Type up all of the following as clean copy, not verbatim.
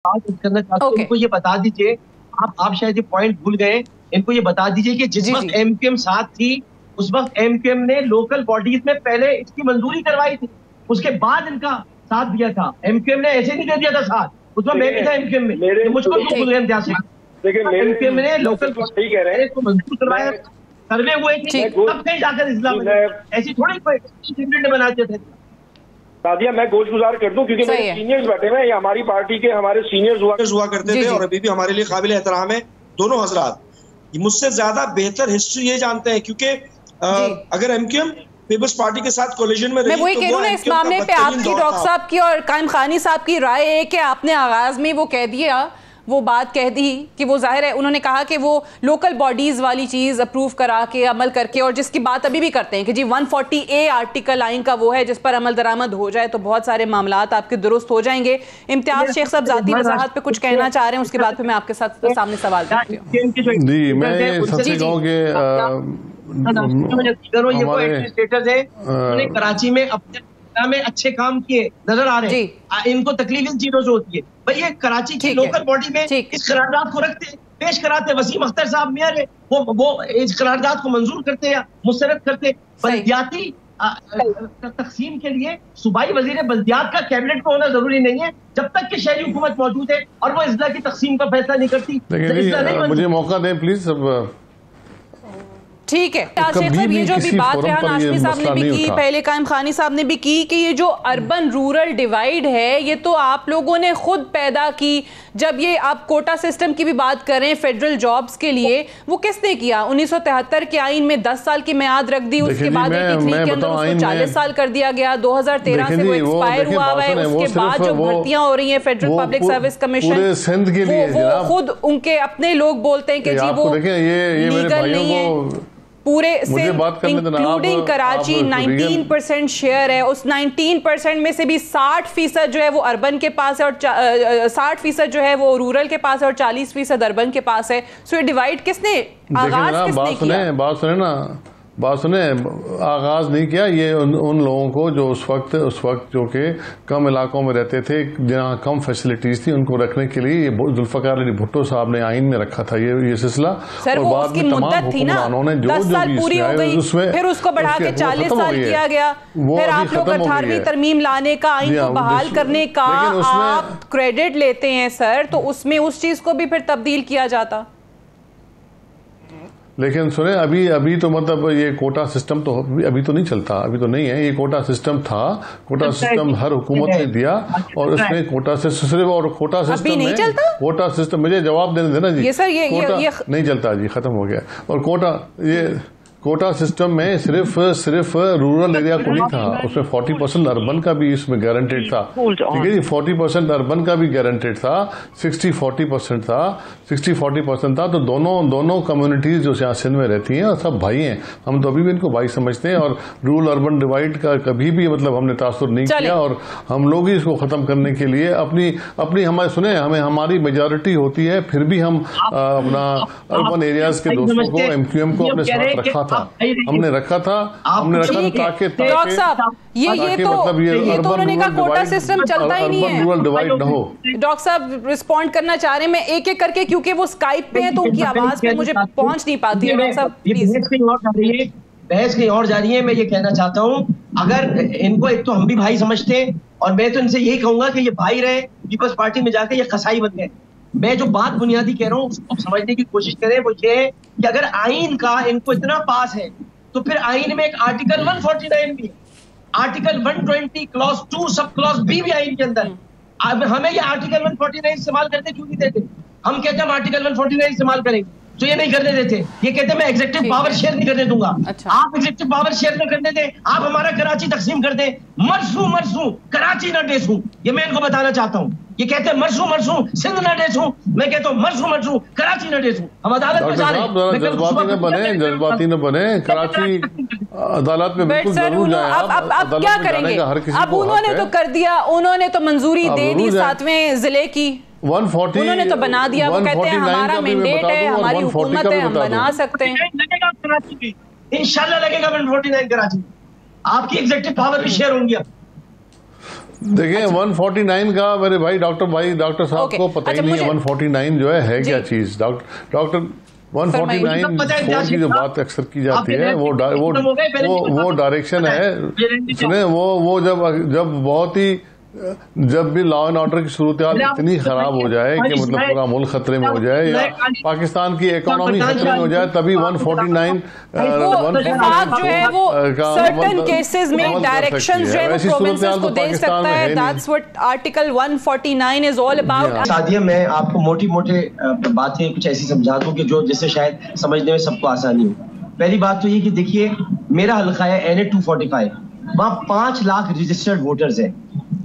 बात करना चाहता हूँ, इनको ये बता दीजिए, आप शायद ये पॉइंट भूल गए, इनको ये बता दीजिए कि जिस वक्त एमक्यूएम साथ थी उस वक्त एमक्यूएम ने लोकल बॉडीज में पहले इसकी मंजूरी करवाई थी, उसके बाद इनका साथ दिया था। एमक्यूएम ने ऐसे नहीं दे दिया था साथ, उसमें मैं भी था एमक्यूएम में, मुझको क्यों भूल गए इम्तियाज से? एमक्यूएम ने लोकल बॉडी को मंजूर करवाया, सर्वे हुए थे, तब कहीं जाकर इस्लाम ऐसी थोड़ी कोई बनाते थे। सादिया, मैं गोश गुजार कर दूं क्योंकि मेरे सीनियर्स बैठे हुए हैं, हमारी पार्टी के हमारे सीनियर्स हुआ करते थे और अभी भी हमारे लिए काबिल एहतराम है दोनों हजरात। मुझसे ज्यादा बेहतर हिस्ट्री ये जानते हैं क्योंकि अगर एमक्यूएम पीपल्स पार्टी के साथ कोलिजन में रही, मैं वही कह रही हूं ना, इस मामले पे आपकी डॉक्टर साहब की और कायम खानी साहब की राय है कि आपने आगाज में वो कह दिया, वो बात कह दी कि वो जाहिर है उन्होंने कहा कि वो लोकल बॉडीज वाली चीज अप्रूव करा के अमल करके, और जिसकी बात अभी भी करते हैं कि जी 140A आर्टिकल आइन का वो है जिस पर अमल दरामद हो जाए तो बहुत सारे मामलात आपके दुरुस्त हो जाएंगे। इम्तियाज शेख साहब जाती वजाहत पे कुछ कहना चाह रहे हैं, उसके बाद फिर मैं आपके साथ सामने सवाल करती हूँ। जी, मैं सबसे कहूँ कि कराची में अपने में अच्छे काम किए नजर आ रहे हैं, इनको तकलीफ इन चीजों से होती है। भाई ये कराची की लोकल बॉडी में इस करारदाद को रखते, पेश कराते, वसीम अख्तर साहब मेयर है, वो इस करारदाद को मंजूर करते या मुस्तरद करते। बल्दियाती तकसीम के लिए सूबाई वजीर बल्दियात का कैबिनेट में होना जरूरी नहीं है, जब तक कि शहरी हुकूमत मौजूद है और वो इजला की तकसीम का फैसला नहीं करती। मुझे मौका दें प्लीज। ठीक है शेख साहब, ये जो भी बात रेहान हाशमी साहब ने भी की, पहले कायम खानी साहब ने भी की कि ये जो अर्बन रूरल डिवाइड है ये तो आप लोगों ने खुद पैदा की। जब ये आप कोटा सिस्टम की भी बात करें फेडरल जॉब्स के लिए, वो किसने किया? 1973 के आइन में 10 साल की मियाद रख दी, उसके बाद 83 के अंदर उसको 40 साल कर दिया गया, 2013 से वो एक्सपायर हुआ है। उसके बाद जो भर्तियां हो रही हैं फेडरल पब्लिक सर्विस कमीशन, वो खुद उनके अपने लोग बोलते हैं कि जी वो लीगल नहीं है। पूरे इंक्लूडिंग कराची 19% शेयर है, उस 19% में से भी 60% जो है वो अर्बन के पास है और 60% जो है वो रूरल के पास है और 40% अर्बन के पास है। सो ये डिवाइड किसने आगाज किसने किया? बात सुने, आगाज नहीं किया ये उन लोगों को जो उस वक्त जो कि कम इलाकों में रहते थे, जहाँ कम फैसिलिटीज थी, उनको रखने के लिए ये जुल्फकार अली भुट्टो साहब ने आइन में रखा था ये सिलसिला। सर, वो उसकी मुद्दत थी ना, 10 साल पूरी हो गई, फिर उसको बढ़ा के 40 साल किया गया, फिर आप लोग 18वीं तरमीम लाने का, आइन को बहाल करने का आप क्रेडिट लेते हैं सर, तो उसमें उस चीज को भी फिर तब्दील किया जाता। लेकिन सुने, अभी तो मतलब ये कोटा सिस्टम तो अभी तो नहीं चलता, अभी तो नहीं है। ये कोटा सिस्टम था, कोटा सिस्टम हर हुकूमत ने दिया और उसमें कोटा से सिर्फ और कोटा सिस्टम में कोटा सिस्टम, मुझे जवाब देने देना जी। ये सर ये नहीं चलता जी, खत्म हो गया। और कोटा सिस्टम में सिर्फ रूरल एरिया को नहीं था, उसमें 40% अर्बन का भी इसमें गारंटेड था, ठीक है जी। 40% अर्बन का भी गारंटेड था, 60-40% था, 60-40% था। तो दोनों कम्युनिटीज जो यहाँ सिंध में रहती हैं सब भाई हैं, हम तो अभी भी इनको भाई समझते हैं। और रूरल अर्बन डिवाइड का कभी भी मतलब हमने तासुर नहीं किया और हम लोग ही इसको खत्म करने के लिए अपनी हमारे सुने, हमारी मेजॉरिटी होती है, फिर भी हम अपना अर्बन एरियाज के दोस्तों को, एमक्यूएम को अपने साथ रखा हमने रखा था ताकि डॉक्टर साहब ये तो उन्होंने कहा कोटा सिस्टम चलता ही नहीं है, रूरल डिवाइड न हो। डॉक्टर साहब रिस्पॉन्ड करना चाह रहे हैं, मैं एक एक करके, क्योंकि वो स्काइप पे है तो उनकी आवाज पे मुझे पहुंच नहीं पाती है। डॉक्टर साहब बहस कहीं और जा रही है। मैं ये कहना चाहता हूँ, अगर इनको एक तो हम भी भाई समझते हैं और मैं तो इनसे यही कहूंगा कि ये भाई रहे, पीपल्स पार्टी में जाके ये कसाई बन गए। मैं जो बात बुनियादी कह रहा हूँ उसको समझने की कोशिश करें, वो ये है कि अगर आइन का इनको इतना पास है तो फिर आइन में एक आर्टिकल 149 भी है, article 120 clause 2 sub clause B भी आइन के अंदर। हमें ये आर्टिकल 149 इस्तेमाल करते क्यों नहीं देते? हम कहते हैं हम आर्टिकल 149 इस्तेमाल करेंगे तो ये नहीं करने देते। ये कहते हैं मैं एग्जीक्यूटिव पावर शेयर नहीं करने दूंगा। अच्छा। आप एग्जीक्यूटिव पावर शेयर न करने दें, आप हमारा कराची तकसीम कर दें, मरसू कराची ना डेसू, ये मैं इनको बताना चाहता हूँ। ये कहते हैं मरसू सिंध ना डेसू, मैं कहता हूँ मरसू कराची ना डेसू। हम अदालत में जा रहे हैं, जज्बाती न बने, कराची अदालत में बिल्कुल जरूर जाए। आप क्या करेंगे? अब उन्होंने तो कर दिया, उन्होंने तो मंजूरी दे दी 7वें जिले की, 140 उन्होंने तो बना दिया। वो कहते हैं हमारा मैंडेट है, हमारी हुकूमत है, हम बना सकते हैं। लगेगा कराची में, इंशाल्लाह लगेगा 149 कराची। आपकी एग्जीक्यूटिव पावर भी शेयर होंगी। अब देखिए 149 का मेरे डॉक्टर साहब को पता ही नहीं है 149 जो है क्या चीज। डॉक्टर 149 की जो बात अक्सर की जाती है वो डायरेक्शन है। सुने वो जब बहुत ही जब भी लॉ एंड ऑर्डर की सूरत इतनी खराब हो जाए कि मतलब पूरा मुल्क खतरे में हो जाए या पाकिस्तान की इकोनॉमी खतरे में हो जाए तभी 149 जो है वो सर्टेन केसेस में डायरेक्शन जो है वो प्रोविंसेस को दे सकता है। That's what article 149 is all about. Sadia, मैं आपको मोटी बातें कुछ ऐसी समझा दूं कि जो जिससे शायद समझने में सबको आसानी हो। पहली बात तो ये कि देखिए, मेरा हल्का है NA 245, वहां 5 लाख रजिस्टर्ड वोटर्स हैं।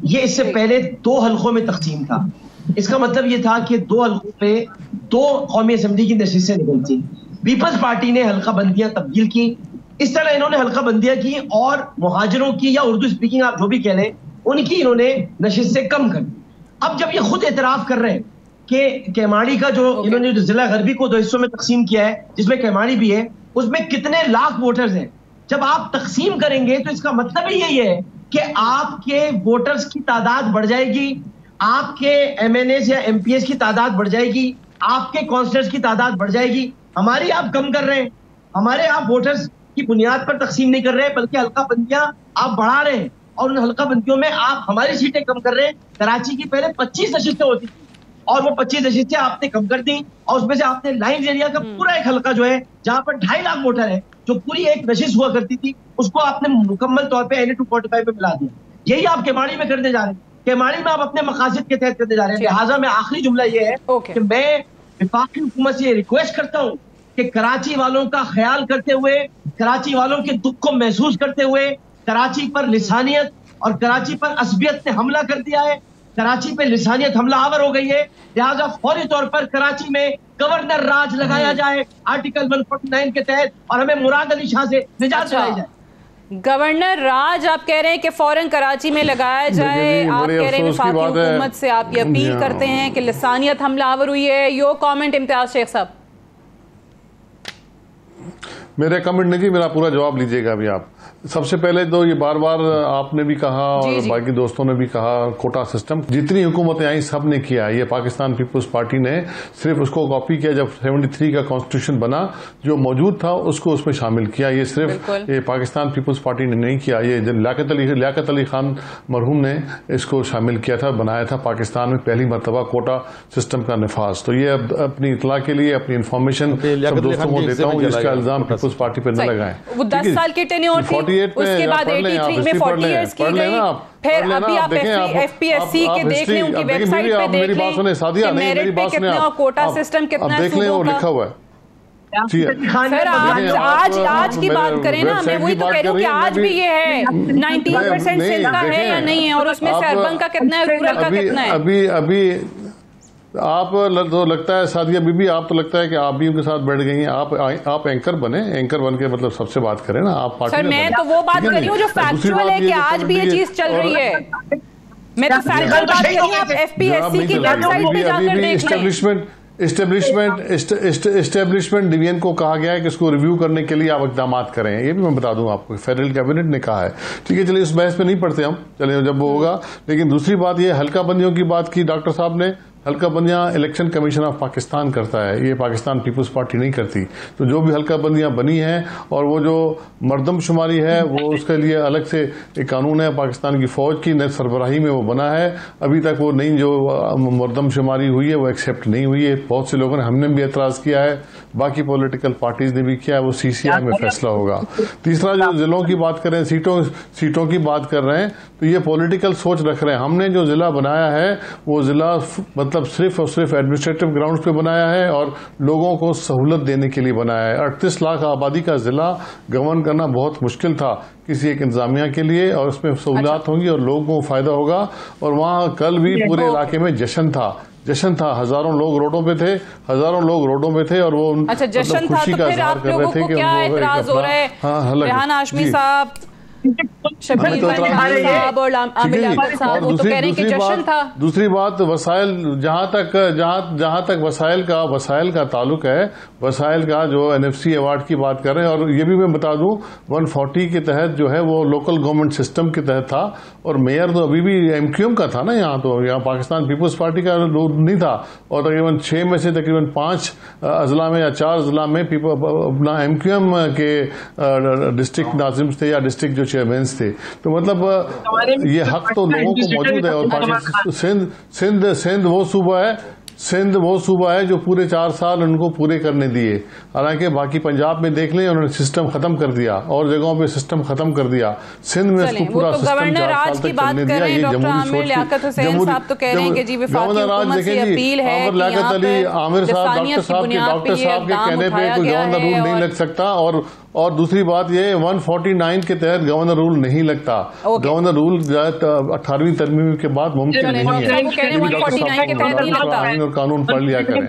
ये इससे पहले 2 हल्कों में तकसीम था। इसका मतलब ये था कि 2 हल्कों पे 2 कौमी असेंबली की नशिस्तें निकलती। पीपल्स पार्टी ने हल्का बंदियां तब्दील की, इस तरह इन्होंने हल्का बंदियां की और मुहाजिरों की या उर्दू स्पीकिंग आप जो भी कह लें उनकी इन्होंने नशिस्तें कम कर दी। अब जब ये खुद एतराफ कर रहे हैं कि केमाड़ी का जो इन्होंने जो जिला गरबी को 2 हिस्सों में तकसीम किया है जिसमें केमाड़ी भी है, उसमें कितने लाख वोटर्स हैं, जब आप तकसीम करेंगे तो इसका मतलब ही यही है कि आपके वोटर्स की तादाद बढ़ जाएगी, आपके MNAs या MPs की तादाद बढ़ जाएगी, आपके काउंसलर्स की तादाद बढ़ जाएगी। हमारी आप कम कर रहे हैं, हमारे आप वोटर्स की बुनियाद पर तकसीम नहीं कर रहे हैं, बल्कि हल्का बंदियां आप बढ़ा रहे हैं और उन हल्का बंदियों में आप हमारी सीटें कम कर रहे हैं। कराची की पहले 25 नशिस्तें होती थी और वो 25 नशिस्तें आपने कम कर दी और उसमें से आपने लाइन्स एरिया का पूरा एक हल्का जो है जहां पर 2.5 लाख वोटर है, जो पूरी एक नशिस्त हुआ करती थी, उसको आपने मुकम्मल तौर पे NA 245 में मिला दिया। यही आप केमाड़ी में करने जा रहे हैं। केमाड़ी में आप अपने मकासद के तहत करने जा रहे हैं। लिहाजा में आखिरी जुमला ये है कि मैं वफाकी हुकूमत से रिक्वेस्ट करता हूँ कि कराची वालों का ख्याल करते हुए, कराची वालों के दुख को महसूस करते हुए, कराची पर लिसानियत और कराची पर असबियत ने हमला कर दिया है, कराची पे लिसानियत हमलावर हो गई है, लिहाजा फौरी तौर पर कराची में गवर्नर राज लगाया जाए आर्टिकल 149 के तहत और हमें मुराद अली शाह से निजात दिलाई जाए। गवर्नर राज आप कह रहे हैं कि फौरन कराची में लगाया जाए। आप कह रहे हैं वफाकी हुकूमत से आप ये अपील करते हैं कि लिसानियत हमलावर हुई है। योर कमेंट इम्तियाज शेख साहब। मेरा कमेंट नहीं जी, मेरा पूरा जवाब लीजिएगा अभी आप। सबसे पहले तो ये बार बार आपने भी कहा और बाकी दोस्तों ने भी कहा, कोटा सिस्टम जितनी हुकूमतें आई सब ने किया। ये पाकिस्तान पीपल्स पार्टी ने सिर्फ उसको कॉपी किया। जब 73 का कॉन्स्टिट्यूशन बना, जो मौजूद था उसको उसमें शामिल किया। ये सिर्फ ये पाकिस्तान पीपल्स पार्टी ने नहीं किया, ये लियाकत अली खान मरहूम ने इसको शामिल किया था, बनाया था पाकिस्तान में पहली मरतबा कोटा सिस्टम का नफाज। तो ये अपनी इतला के लिए, अपनी इन्फॉर्मेशन सब दोस्तों को देता हूँ, इसका इल्जाम पीपल्स पार्टी पर न लगाएं। वो 10 साल के टेन्योर थी, उसके बाद 83 में 40 इयर्स की गई। फिर अभी आप FPSC के देख लें, उनकी वेबसाइट पे देख लें कि मेरिट पे कितना और कोटा सिस्टम कितना है, सूबों का लिखा हुआ है। फिर आज की बात करें ना, मैं वही तो कह रही हूँ कि आज भी ये है 19% सिंध का है या नहीं है, और उसमें से अर्बन का कितना है, रूरल का कितना है। अभी आप तो लगता है सादिया बीबी, आप तो लगता है कि आप भी उनके साथ बैठ गई हैं। आप एंकर बने, एंकर बन के मतलब सबसे बात करें ना आप पार्टी। सर मैं तो वो बात कर रही हूँ जो फैक्चुअल है कि आज भी ये चीज चल रही है। मैं तो फैक्चुअल बात कर रही हूँ। आप FPSC की वेबसाइट पे जाकर देख लें। एस्टेब्लिशमेंट डिवीजन को कहा गया है कि इसको रिव्यू करने के लिए आप इकदाम करें। ये भी मैं बता दूं आपको, फेडरल कैबिनेट ने कहा है। ठीक है, चलिए इस बहस पे नहीं पढ़ते हम, चलिए जब वो होगा। लेकिन दूसरी बात ये हल्का बंदियों की बात की डॉक्टर साहब ने। हल्का बंदियां इलेक्शन कमीशन ऑफ पाकिस्तान करता है, ये पाकिस्तान पीपल्स पार्टी नहीं करती। तो जो भी हल्का बंदियां बनी हैं और वो जो मर्दमशुमारी है वो उसके लिए अलग से एक कानून है पाकिस्तान की फौज की सरबराही में वो बना है। अभी तक वो नहीं, जो मर्दमशुमारी हुई है वो एक्सेप्ट नहीं हुई है। बहुत से लोगों ने, हमने भी एतराज किया है, बाकी पॉलिटिकल पार्टीज ने भी किया है। वो CCI में फैसला होगा। तीसरा, जो जिलों की बात कर रहे हैं, सीटों की बात कर रहे हैं, तो ये पॉलिटिकल सोच रख रहे हैं। हमने जो जिला बनाया है वो जिला मतलब सिर्फ और सिर्फ एडमिनिस्ट्रेटिव ग्राउंड्स पे बनाया है और लोगों को सहूलत देने के लिए बनाया है। 38 लाख आबादी का जिला गवर्न करना बहुत मुश्किल था किसी एक इंतजामिया के लिए, और उसमें सहूलत होंगी और लोगों को फायदा होगा। और वहाँ कल भी पूरे इलाके में जशन था, हजारों लोग रोडों पे थे, और वो जश्न था। तो फिर आप लोगों को क्या एतराज हो रहा है? रेहान हाशमी साहब, दूसरी बात वसाइल, जहां तक वसाइल का ताल्लुक है, वसाइल का जो NFC अवार्ड की बात कर रहे हैं, और ये भी मैं बता दूं 140 के तहत जो है वो लोकल गवर्नमेंट सिस्टम के तहत था, और मेयर तो अभी भी MQM का था ना, यहाँ पाकिस्तान पीपुल्स पार्टी का नहीं था, और तकरीबन 6 में से तकरीबन 5 अजला में या 4 अजला में अपना MQM के डिस्ट्रिक्ट नाजिम थे या डिस्ट्रिक्ट जो चेयरमैन थे। तो मतलब ये हक तो लोगों को मौजूद है। और पाकिस्तान सिंध वो सूबा है जो पूरे 4 साल उनको पूरे करने दिए, हालांकि बाकी पंजाब में देख लें उन्होंने सिस्टम खत्म कर दिया, और जगहों पे सिस्टम खत्म कर दिया। सिंध में इसको पूरा सिस्टम 4 साल तक चलने दिया। ये जमहूरी गवर्नर आज देखें जी, लियाकत अली आमिर साहब डॉक्टर साहब के कहने पे कोई गवर्नर रूल नहीं लग सकता। और दूसरी बात ये 149 के तहत गवर्नर रूल नहीं लगता। गवर्नर रूल 18वीं तरमीम के बाद मुमकिन नहीं है। और कानून पढ़ लिया करें।